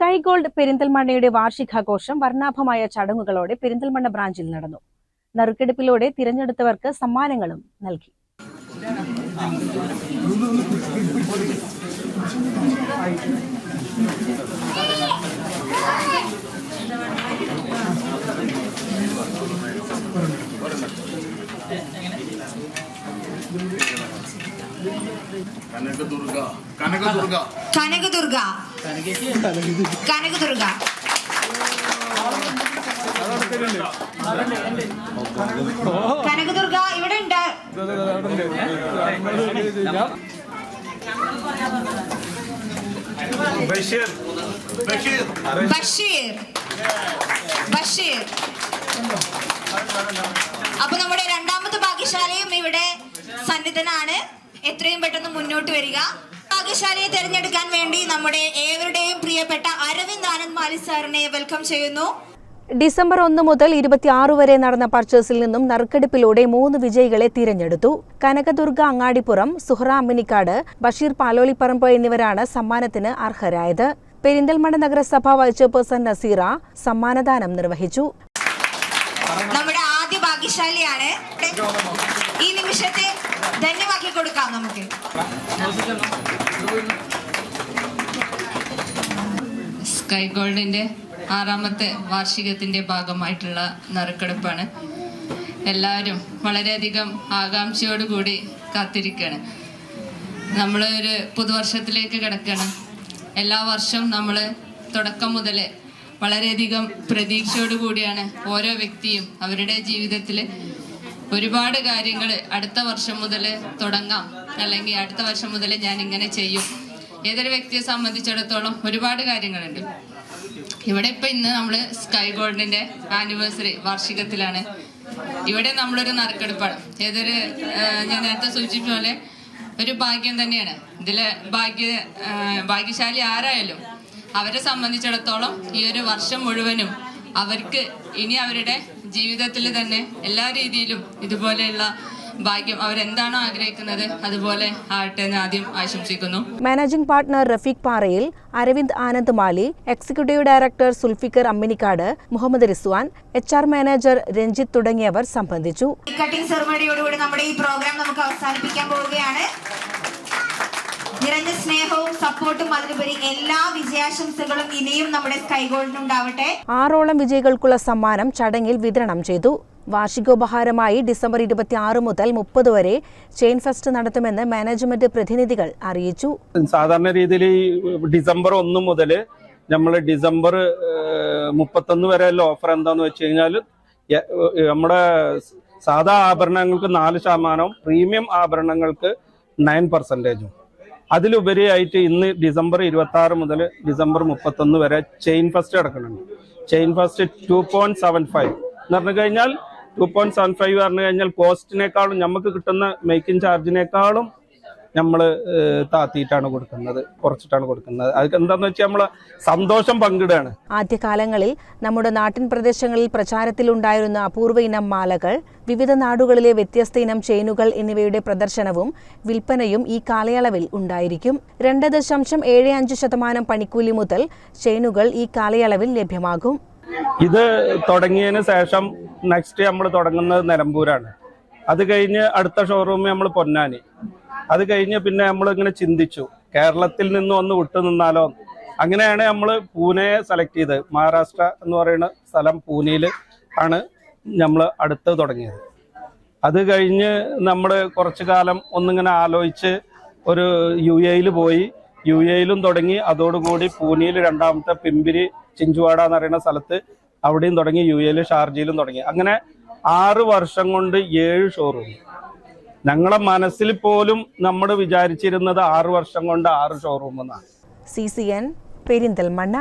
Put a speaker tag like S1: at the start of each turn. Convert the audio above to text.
S1: Sky gold പെരിന്തൽമണ്ണയുടെ വാർഷികാഘോഷം വർണ്ണാഭമായ ചടങ്ങുകളോടെ പെരിന്തൽമണ്ണ ബ്രാഞ്ചിൽ നടന്നു. നറുക്കെടുപ്പിലൂടെ തിരഞ്ഞെടുത്തവർക്ക് സമ്മാനങ്ങളും നൽകി.
S2: കനകദുർഗ ഇവിടെ ഉണ്ട്. ബഷീർ അപ്പൊ നമ്മുടെ രണ്ടാമത്തെ ഭാഗ്യശാലിയും ഇവിടെ സന്നിധനാണ്. എത്രയും പെട്ടെന്ന് മുന്നോട്ട് വരിക. ഭാഗ്യശാലിയെ തിരഞ്ഞെടുക്കാൻ വേണ്ടി നമ്മുടെ ഏവരുടെയും പ്രിയപ്പെട്ട അരവിന്ദ് ആനന്ദ് മാലി സാറിനെ വെൽക്കം ചെയ്യുന്നു.
S1: ഡിസംബർ 1 മുതൽ 26 വരെ നടന്ന പർച്ചേസിൽ നിന്നും നറുക്കെടുപ്പിലൂടെ 3 വിജയികളെ തിരഞ്ഞെടുത്തു. കനകദുർഗ അങ്ങാടിപ്പുറം, സുഹറ അമ്മിനിക്കാട്, ബഷീർ പാലോളിപ്പറമ്പ് എന്നിവരാണ് സമ്മാനത്തിന് അർഹരായത്. പെരിന്തൽമണ്ണ നഗരസഭ വൈസ് ചെയർപേഴ്സൺ നസീറ സമ്മാനദാനം നിർവഹിച്ചു.
S2: നമ്മുടെ ആദ്യ ഭാഗ്യശാലിയാണ്. ഈ നിമിഷത്തെ ധന്യമാക്കി കൊടുക്കാം നമുക്ക്.
S3: സ്കൈ ഗോൾഡിന്റെ 6ാമത്തെ വാർഷികത്തിന്റെ ഭാഗമായിട്ടുള്ള നറുക്കെടുപ്പാണ്. എല്ലാവരും വളരെയധികം ആകാംക്ഷയോടുകൂടി കാത്തിരിക്കുകയാണ്. നമ്മൾ ഒരു പുതുവർഷത്തിലേക്ക് കിടക്കുകയാണ്. എല്ലാ വർഷവും നമ്മൾ തുടക്കം മുതൽ വളരെയധികം പ്രതീക്ഷയോടുകൂടിയാണ് ഓരോ വ്യക്തിയും അവരുടെ ജീവിതത്തിൽ ഒരുപാട് കാര്യങ്ങൾ അടുത്ത വർഷം മുതൽ തുടങ്ങാം, അല്ലെങ്കിൽ അടുത്ത വർഷം മുതൽ ഞാൻ ഇങ്ങനെ ചെയ്യും. ഏതൊരു വ്യക്തിയെ സംബന്ധിച്ചിടത്തോളം ഒരുപാട് കാര്യങ്ങളുണ്ട്. ഇവിടെ ഇന്ന് നമ്മൾ സ്കൈ ഗോൾഡിന്റെ ആനിവേഴ്സറി വാർഷികത്തിലാണ്. ഇവിടെ നമ്മളൊരു നറുക്കെടുപ്പാണ്. ഞാൻ നേരത്തെ സൂചിപ്പിച്ച പോലെ ഒരു ഭാഗ്യം തന്നെയാണ്. ഇതിലെ ഭാഗ്യശാലി ആരായാലും അവരെ സംബന്ധിച്ചിടത്തോളം ഈ ഒരു വർഷം മുഴുവനും അവർക്ക് ഇനി അവരുടെ ജീവിതത്തിൽ തന്നെ എല്ലാ രീതിയിലും ഇതുപോലെയുള്ള ഭാഗ്യം അവരെന്താണോ ആഗ്രഹിക്കുന്നത് അതുപോലെ ആവട്ടെ എന്ന് ആദ്യം ആശംസിക്കുന്നു.
S1: Managing partner Rafeeq Parayil, Aravind Anand Mali, executive director Zulfikar Amminikkad, Muhammad Rizwan, HR manager Ranjith തുടങ്ങിയവർ സംബന്ധിച്ചു.
S2: കട്ടിംഗ് സെറമണിയോടുകൂടി നമ്മുടെ ഈ പ്രോഗ്രാം നമുക്ക് അവസാനിപ്പിക്കാൻ പോവുകയാണ്. നിറഞ്ഞ സ്നേഹവും സപ്പോർട്ടും അതിലുപരി എല്ലാ വിജയാശംസകളും ഇനിയും നമ്മുടെ സ്കൈ ഗോൾഡിനുണ്ടാവട്ടെ.
S1: 6ഓളം വിജയികൾക്കുള്ള സമ്മാനം ചടങ്ങിൽ വിതരണം ചെയ്തു. വാർഷികോപഹാരമായി ഡിസംബർ 26 മുതൽ 30 വരെ ചെയിൻ ഫെസ്റ്റ് നടത്തുമെന്ന് മാനേജ്മെന്റ് പ്രതിനിധികൾ അറിയിച്ചു.
S4: സാധാരണ രീതിയിൽ ഡിസംബർ 1 മുതൽ നമ്മൾ ഡിസംബർ 31 വരെയുള്ള ഓഫർ എന്താന്ന് വെച്ച് കഴിഞ്ഞാൽ നമ്മുടെ സാധാ ആഭരണങ്ങൾക്ക് 4%, പ്രീമിയം ആഭരണങ്ങൾക്ക് 9%. അതിലുപരിയായിട്ട് ഇന്ന് ഡിസംബർ 26 മുതൽ ഡിസംബർ 31 വരെ ചെയിൻ ഫസ്റ്റ് നടക്കുന്നുണ്ട്. ചെയിൻ ഫസ്റ്റ് 2.75 എന്ന് പറഞ്ഞു കഴിഞ്ഞാൽ 2.75 പറഞ്ഞു കഴിഞ്ഞാൽ കോസ്റ്റിനേക്കാളും നമുക്ക് കിട്ടുന്ന മേക്കിംഗ് ചാർജിനേക്കാളും നമ്മൾ താത്തിയിട്ടാണ് കൊടുക്കുന്നത്, കുറച്ചിട്ടാണ് കൊടുക്കുന്നത്. അത് എന്താന്ന് വെച്ചാൽ നമ്മൾ സന്തോഷം പങ്കിടുകയാണ്.
S1: ആദ്യകാലങ്ങളിൽ നമ്മുടെ നാട്ടിൻ പ്രദേശങ്ങളിൽ പ്രചാരത്തിലുണ്ടായിരുന്ന അപൂർവ ഇനം മാലകൾ, വിവിധ നാടുകളിലെ വ്യത്യസ്ത ഇനം ചെയിനുകൾ എന്നിവയുടെ പ്രദർശനവും വിൽപ്പനയും ഈ കാലയളവിൽ ഉണ്ടായിരിക്കും. 2.75% പണിക്കൂലി മുതൽ ചെയിനുകൾ ഈ കാലയളവിൽ ലഭ്യമാകും.
S4: ഇത് തുടങ്ങിയതിന് ശേഷം നെക്സ്റ്റ് നമ്മൾ തുടങ്ങുന്നത് നിലമ്പൂരാണ്. അത് കഴിഞ്ഞ് അടുത്ത ഷോറൂം നമ്മൾ പൊന്നാനി. അത് കഴിഞ്ഞ് പിന്നെ നമ്മൾ ഇങ്ങനെ ചിന്തിച്ചു കേരളത്തിൽ നിന്ന് ഒന്ന് വിട്ടു നിന്നാലോ. അങ്ങനെയാണ് നമ്മൾ പൂനെയെ സെലക്ട് ചെയ്തത്. മഹാരാഷ്ട്ര എന്ന് പറയുന്ന സ്ഥലം പൂനെയിൽ ആണ് നമ്മൾ അടുത്ത് തുടങ്ങിയത്. അത് കഴിഞ്ഞ് നമ്മൾ കുറച്ചു കാലം ഒന്നിങ്ങനെ ആലോചിച്ച് ഒരു UAE പോയി. UAEയിലും തുടങ്ങി. അതോടുകൂടി പൂനെയിൽ 2ാമത്തെ പിമ്പിരി ചിഞ്ചുവാഡ എന്ന് പറയുന്ന സ്ഥലത്ത് അവിടെയും തുടങ്ങി. UAEയിൽ ഷാർജയിലും തുടങ്ങി. അങ്ങനെ 6 വർഷം കൊണ്ട് 7 ഷോറൂം. ഞങ്ങളെ മനസ്സിൽ പോലും നമ്മൾ വിചാരിച്ചിരുന്നത് 6 വർഷം കൊണ്ട് 6 ഷോറൂം എന്നാണ്.
S1: CCN പെരിന്തൽമണ്ണ.